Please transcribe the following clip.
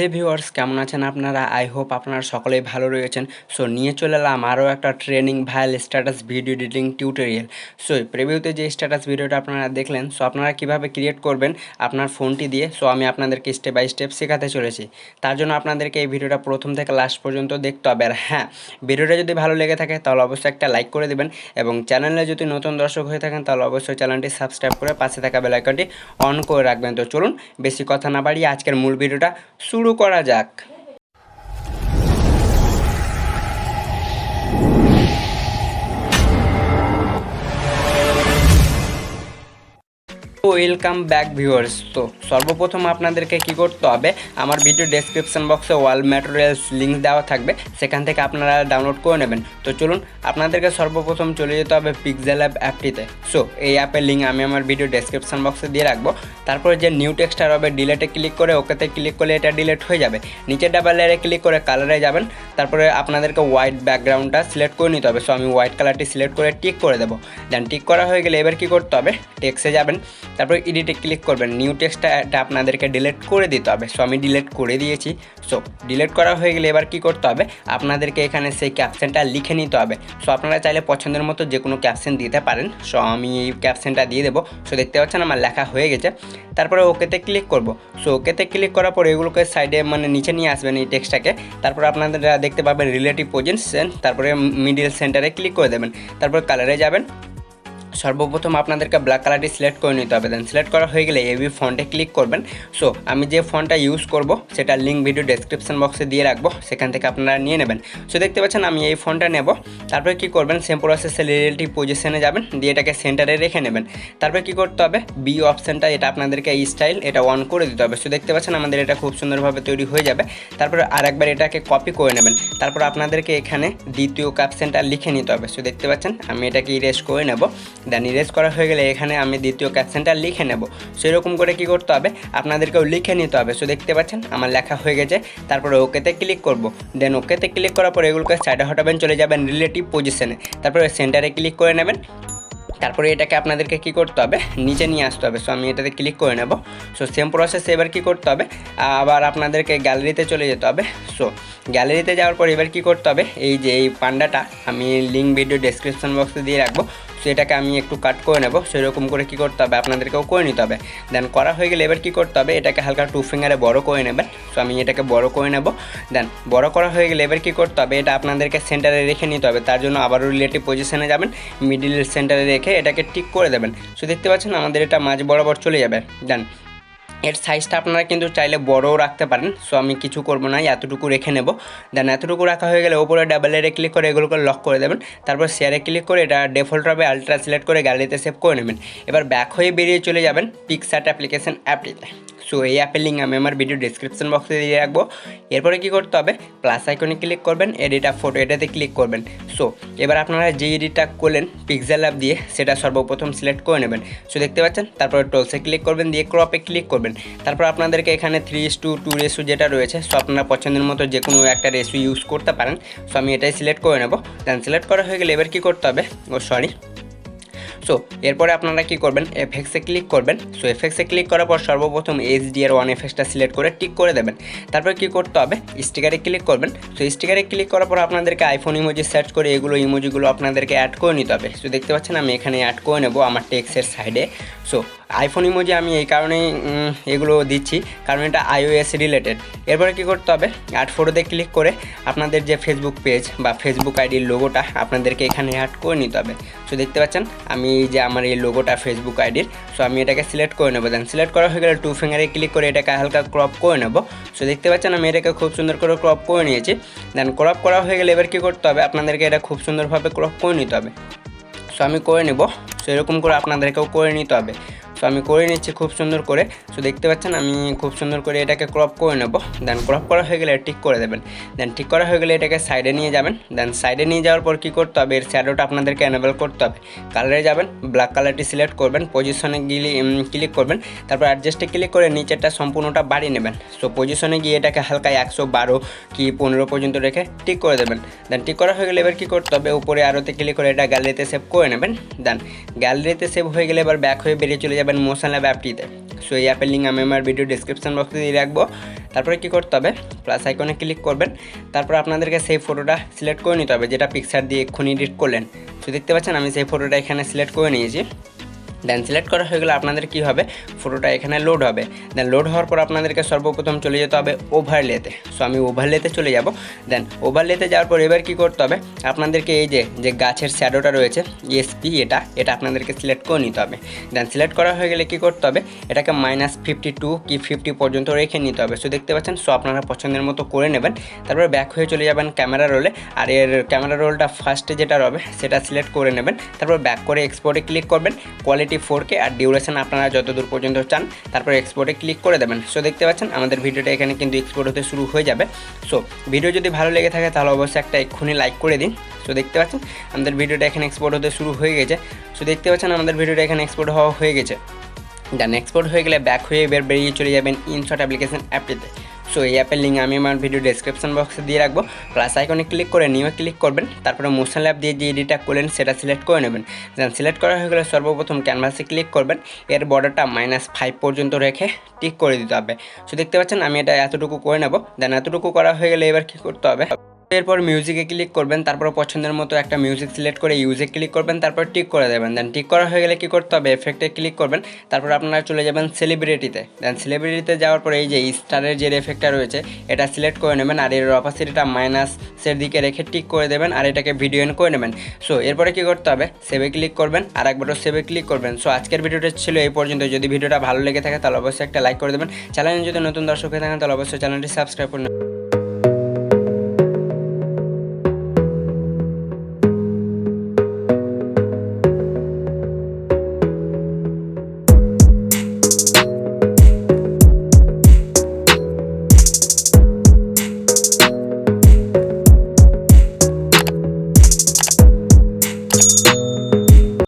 হে viewers, কেমন আছেন আপনারা? আই হোপ আপনারা সকলেই ভালো রয়েছেন। সো নিয়ে চলে এলাম আরও একটা ট্রেনিং ভাইল status video editing tutorial. So প্রিভিউতে যে স্ট্যাটাস ভিডিওটা আপনারা দেখলেন, সো আপনারা কীভাবে ক্রিয়েট করবেন আপনার ফোনটি দিয়ে, সো আমি আপনাদেরকে স্টেপ বাই স্টেপ শেখাতে চলেছি। তার জন্য আপনাদেরকে এই ভিডিওটা প্রথম থেকে লাস্ট পর্যন্ত দেখতে হবে। আর হ্যাঁ, ভিডিওটা যদি ভালো লেগে থাকে তাহলে অবশ্যই একটা লাইক করে দেবেন, এবং চ্যানেলে যদি নতুন দর্শক হয়ে থাকেন তাহলে অবশ্যই চ্যানেলটি সাবস্ক্রাইব করে পাশে থাকা বেল আইকনটি অন করে রাখবেন। তো চলুন বেশি কথা না বাড়িয়ে আজকের মূল ভিডিওটা শুরু করা যাক। Welcome back viewers. তো সর্বপ্রথম আপনাদেরকে কি করতে হবে, আমার ভিডিও ডেসক্রিপশন বক্সে ওয়াল ম্যাটেরিয়ালস লিঙ্ক দেওয়া থাকবে, সেখান থেকে আপনারা ডাউনলোড করে নেবেন। তো চলুন আপনাদেরকে সর্বপ্রথম চলে যেতে হবে পিক্সেলল্যাব অ্যাপটিতে। সো এই অ্যাপের লিঙ্ক আমি আমার ভিডিও ডেসক্রিপশন বক্সে দিয়ে রাখবো। তারপরে যে নিউ টেক্সটার হবে ডিলেটে ক্লিক করে ওকেতে ক্লিক করলে এটা ডিলেট হয়ে যাবে। নিচে ডাবল লেয়ারে ক্লিক করে কালারে যাবেন, তারপরে আপনাদেরকে হোয়াইট ব্যাকগ্রাউন্ডটা সিলেক্ট করে নিতে হবে। সো আমি হোয়াইট কালারটি সিলেক্ট করে টিক করে দেবো। দেন টিক করা হয়ে গেলে এবার কী করতে হবে, টেক্সে যাবেন, তারপরে এডিটে ক্লিক করবেন। নিউ টেক্সটটা এটা আপনাদেরকে ডিলিট করে দিতে হবে। সো আমি ডিলিট করে দিয়েছি। সো ডিলিট করা হয়ে গেলে এবার কি করতে হবে, আপনাদেরকে এখানে সেই ক্যাপশনটা লিখে নিতে হবে। সো আপনারা চাইলে পছন্দের মতো যে কোনো ক্যাপশন দিতে পারেন। সো আমি এই ক্যাপশনটা দিয়ে দেবো। সো দেখতে পাচ্ছেন আমার লেখা হয়ে গেছে। তারপরে ওকেতে ক্লিক করব। সো ওকেতে ক্লিক করার পর এগুলোকে সাইডে নিচে নিয়ে আসবেন এই টেক্সটটাকে। তারপরে আপনারা দেখতে পাবেন রিলেটিভ পজিশন, তারপরে মিডিল সেন্টারে ক্লিক করে দেবেন। তারপর কালারে যাবেন, সর্বপ্রথম আপনাদেরকে ব্ল্যাক কালারটি সিলেক্ট করে নিতে হবে। দেন সিলেক্ট করা হয়ে গেলে এবি ফন্টে ক্লিক করবেন। সো আমি যে ফন্টটা ইউজ করব সেটা লিঙ্ক ভিডিও ডেসক্রিপশন বক্সে দিয়ে রাখবো, সেখান থেকে আপনারা নিয়ে নেবেন। সো দেখতে পাচ্ছেন আমি এই ফন্টটা নেব। তারপরে কি করবেন, সেম প্রসেসে রিলেটিভ পজিশনে যাবেন, দিয়ে এটাকে সেন্টারে রেখে নেবেন। তারপরে কি করতে হবে, বি অপশানটা এটা আপনাদেরকে এই স্টাইল এটা অন করে দিতে হবে। সো দেখতে পাচ্ছেন আমাদের এটা খুব সুন্দরভাবে তৈরি হয়ে যাবে। তারপরে আরেকবার এটাকে কপি করে নেবেন। তারপর আপনাদেরকে এখানে দ্বিতীয় ক্যাপশনটা লিখে নিতে হবে। সো দেখতে পাচ্ছেন আমি এটাকে ইরেজ করে নেব। দেন ইরেজ করা হয়ে গেলে এখানে আমি দ্বিতীয় ক্যাপশনটা লিখে নেব। সেরকম করে কি করতে হবে, আপনাদেরকেও লিখে নিতে হবে। সো দেখতে পাচ্ছেন আমার লেখা হয়ে গেছে। তারপরে ওকেতে ক্লিক করব। দেন ওকেতে ক্লিক করার পর এগুলোকে সাইডে হটাবেন, চলে যাবেন রিলেটিভ পজিশনে। তারপরে সেন্টারে ক্লিক করে নেবেন। তারপরে এটাকে আপনাদেরকে কি করতে হবে, নিচে নিয়ে আসতে হবে। সো আমি এটাতে ক্লিক করে নেব। সো সেম প্রসেস এবার কি করতে হবে, আবার আপনাদেরকে গ্যালারিতে চলে যেতে হবে। সো গ্যালারিতে যাওয়ার পর এবার কি করতে হবে, এই যে এই পান্ডাটা আমি লিঙ্ক ভিডিও ডেসক্রিপশন বক্সে দিয়ে রাখবো। সো এটাকে আমি একটু কাট করে নেব। সেরকম করে কি করতে হবে, আপনাদেরকেও করে নিতে হবে। দেন করা হয়ে গেলে এবার কি করতে হবে, এটাকে হালকা টু ফিঙ্গারে বড় করে নেবেন। সো আমি এটাকে বড় করে নেব। দেন বড় করা হয়ে গেলে এবার কি করতে হবে, এটা আপনাদেরকে সেন্টারে রেখে নিতে হবে। তার জন্য আবারও রিলেটিভ পজিশনে যাবেন, মিডিল সেন্টারে রেখে এটাকে টিক করে দেবেন। সো দেখতে পাচ্ছেন আমাদের এটা মাঝ বরাবর চলে যাবে। দেন এর সাইজটা আপনারা কিন্তু চাইলে বড়ও রাখতে পারেন। সো আমি কিছু করবো না, এতটুকু রেখে নেব। দেন এতটুকু রাখা হয়ে গেলে ওপরে ডাবল এরে ক্লিক করে এগুলোকে লক করে দেবেন। তারপর শেয়ারে ক্লিক করে এটা ডিফল্ট হবে আলট্রা সিলেক্ট করে গ্যালারিতে সেভ করে নেবেন। এবার ব্যাক হয়ে বেরিয়ে চলে যাবেন পিকস্যাট অ্যাপ্লিকেশন অ্যাপটিতে। সো এই অ্যাপের লিঙ্ক আমি আমার ভিডিও ডিসক্রিপশন বক্সে দিয়ে রাখবো। এরপরে কি করতে হবে, প্লাস আইকনে ক্লিক করবেন, এডিট আ ফটো এটাতে ক্লিক করবেন। সো এবার আপনারা যে এডিটটা করলেন পিক্সেল অ্যাপ দিয়ে সেটা সর্বপ্রথম সিলেক্ট করে নেবেন। সো দেখতে পাচ্ছেন, তারপরে টোলসে ক্লিক করবেন, দিয়ে ক্রপে ক্লিক করবেন। তারপর আপনাদেরকে এখানে 3:2 রেশিও যেটা রয়েছে, সো আপনারা পছন্দের মতো যে কোনো একটা রেশিও ইউজ করতে পারেন। সো আমি এটাই সিলেক্ট করে নেব। দেন সিলেক্ট করা হয়ে গেলে এবার কী করতে হবে, সো এরপরে আপনারা কি করবেন, এফএক্সে ক্লিক করবেন। সো এফএক্সে ক্লিক করার পর সর্বপ্রথম HDR1 এফএক্সটা সিলেক্ট করে টিক করে দেবেন। তারপরে কি করতে হবে, স্টিকারে ক্লিক করবেন। সো স্টিকারে ক্লিক করার পর আপনাদেরকে আইফোন ইমোজি সার্চ করে এগুলো ইমোজিগুলো আপনাদেরকে অ্যাড করে নিতে হবে। সো দেখতে পাচ্ছেন আমি এখানে অ্যাড করে নেব আমার টেক্সের সাইডে। সো আইফোন ইমোজি আমি এই কারণেই এগুলো দিচ্ছি, কারণ এটা iOS রিলেটেড। এরপরে কি করতে হবে, অ্যাড ফটোতে ক্লিক করে আপনাদের যে ফেসবুক পেজ বা ফেসবুক আইডির লোগোটা আপনাদেরকে এখানে অ্যাড করে নিতে হবে। সো দেখতে পাচ্ছেন আমি এই যে আমার এই লোগোটা ফেসবুক আইডির, সো আমি এটাকে সিলেক্ট করে নেব। দেন সিলেক্ট করা হয়ে গেলে টু ফিঙ্গারে ক্লিক করে এটাকে হালকা ক্রপ করে নেব। সো দেখতে পাচ্ছেন আমি এটাকে খুব সুন্দর করে ক্রপ করে নিয়েছি। দেন ক্রপ করা হয়ে গেলে এবার কী করতে হবে, আপনাদেরকে এটা খুব সুন্দরভাবে ক্রপ করে নিতে হবে। সো আমি করে নেব। সো এরকম করে আপনাদেরকেও করে নিতে হবে। সো আমি করে নিচ্ছি খুব সুন্দর করে। সো দেখতে পাচ্ছেন আমি খুব সুন্দর করে এটাকে ক্রপ করে নেব। দেন ক্রপ করা হয়ে গেলে টিক করে দেবেন। দেন ঠিক করা হয়ে গেলে এটাকে সাইডে নিয়ে যাবেন। দেন সাইডে নিয়ে যাওয়ার পর কী করতে হবে, এর শ্যাডোটা আপনাদেরকে এনেবল করতে হবে। কালারে যাবেন, ব্ল্যাক কালারটি সিলেক্ট করবেন, পজিশনে গিয়ে ক্লিক করবেন। তারপর অ্যাডজাস্টে ক্লিক করে নিচেরটা সম্পূর্ণটা বাড়িয়ে নেবেন। সো পজিশনে গিয়ে এটাকে হালকা 112 কি 15 পর্যন্ত রেখে টিক করে দেবেন। দেন টিক করা হয়ে গেলে এবার কী করতে হবে, উপরে আরোতে ক্লিক করে এটা গ্যালারিতে সেভ করে নেবেন। দেন গ্যালারিতে সেভ হয়ে গেলে এবার ব্যাক হয়ে বেরিয়ে চলে যাবেন মোশন ল্যাব অ্যাপটিতে। সো এই অ্যাপের লিঙ্ক আমি আমার ভিডিও ডেসক্রিপশন বক্সে দিয়ে রাখবো। তারপরে কী করতে হবে, প্লাস আইকনে ক্লিক করবেন, তারপর আপনাদেরকে সেই ফটোটা সিলেক্ট করে নিতে হবে যেটা পিকচার দিয়ে এক্ষুনি এডিট করলেন। সো দেখতে পাচ্ছেন আমি সেই ফটোটা এখানে সিলেক্ট করে নিয়েছি। দেন সিলেক্ট করা হয়ে গেলে আপনাদের কী হবে, ফটোটা এখানে লোড হবে। দেন লোড হওয়ার পর আপনাদেরকে সর্বপ্রথম চলে যেতে হবে ওভারলেতে। সো আমি ওভারলেতে চলে যাব। দেন ওভারলেতে যাওয়ার পর এবার কী করতে হবে, আপনাদেরকে এই যে গাছের শ্যাডোটা রয়েছে ESP, এটা আপনাদেরকে সিলেক্ট করে নিতে হবে। দেন সিলেক্ট করা হয়ে গেলে কী করতে হবে, এটাকে -52 কি 50 পর্যন্ত রেখে নিতে হবে। সো দেখতে পাচ্ছেন, সো আপনারা পছন্দের মতো করে নেবেন। তারপরে ব্যাক হয়ে চলে যাবেন ক্যামেরা রোলে, আর এর ক্যামেরা রোলটা ফার্স্টে যেটা রবে সেটা সিলেক্ট করে নেবেন। তারপর ব্যাক করে এক্সপোর্টে ক্লিক করবেন, কোয়ালিটি 4K আর ডিউরেশন আপনারা যতদূর পর্যন্ত চান, তারপর এক্সপোর্টে ক্লিক করে দেবেন। সো দেখতে পাচ্ছেন আমাদের ভিডিওটা এখানে কিন্তু এক্সপোর্ট হতে শুরু হয়ে যাবে। সো ভিডিও যদি ভালো লেগে থাকে তাহলে অবশ্যই একটা এক্ষুনি লাইক করে দিন। সো দেখতে পাচ্ছেন আমাদের ভিডিওটা এখানে এক্সপোর্ট হতে শুরু হয়ে গেছে। সো দেখতে পাচ্ছেন আমাদের ভিডিওটা এখানে এক্সপোর্ট হওয়া হয়ে গেছে। দেন এক্সপোর্ট হয়ে গেলে ব্যাক হয়ে এবার বেরিয়ে চলে যাবেন ইনশট অ্যাপ্লিকেশন অ্যাপটিতে। সো এই অ্যাপের লিঙ্ক আমি আমার ভিডিও ডেসক্রিপশন বক্সে দিয়ে রাখবো। প্লাস আইকনে ক্লিক করে নিউ ক্লিক করবেন, তারপরে মোশন ল্যাব দিয়ে যে এডিটটা করলেন সেটা সিলেক্ট করে নেবেন। দেন সিলেক্ট করা হয়ে গেলে সর্বপ্রথম ক্যানভাসে ক্লিক করবেন, এর বর্ডারটা -5 পর্যন্ত রেখে টিক করে দিতে হবে। সো দেখতে পাচ্ছেন আমি এটা এতটুকু করে নেব। দেন এতটুকু করা হয়ে গেলে এবার কী করতে হবে, এরপর মিউজিকে ক্লিক করবেন, তারপর পছন্দের মতো একটা মিউজিক সিলেক্ট করে ইউজে ক্লিক করবেন, তারপর টিক করে দেবেন। দেন টিক করা হয়ে গেলে কী করতে হবে, এফেক্টে ক্লিক করবেন, তারপর আপনারা চলে যাবেন সেলিব্রিটিতে। দেন সেলিব্রিটিতে যাওয়ার পরে এই যে স্টারের যে এফেক্টটা রয়েছে এটা সিলেক্ট করে নেবেন, আর এর অপাসিটিটা মাইনাসের দিকে রেখে টিক করে দেবেন, আর এটাকে ভিডিও এন্ড করে নেবেন। সো এরপরে কী করতে হবে, সেভে ক্লিক করবেন, আর একবারও সেভে ক্লিক করবেন। সো আজকের ভিডিওটা ছিল এই পর্যন্ত। যদি ভিডিওটা ভালো লেগে থাকে তাহলে অবশ্যই একটা লাইক করে দেবেন। চ্যানেলে যদি নতুন দর্শক হয়ে থাকেন তাহলে অবশ্যই চ্যানেলটি সাবস্ক্রাইব করুন।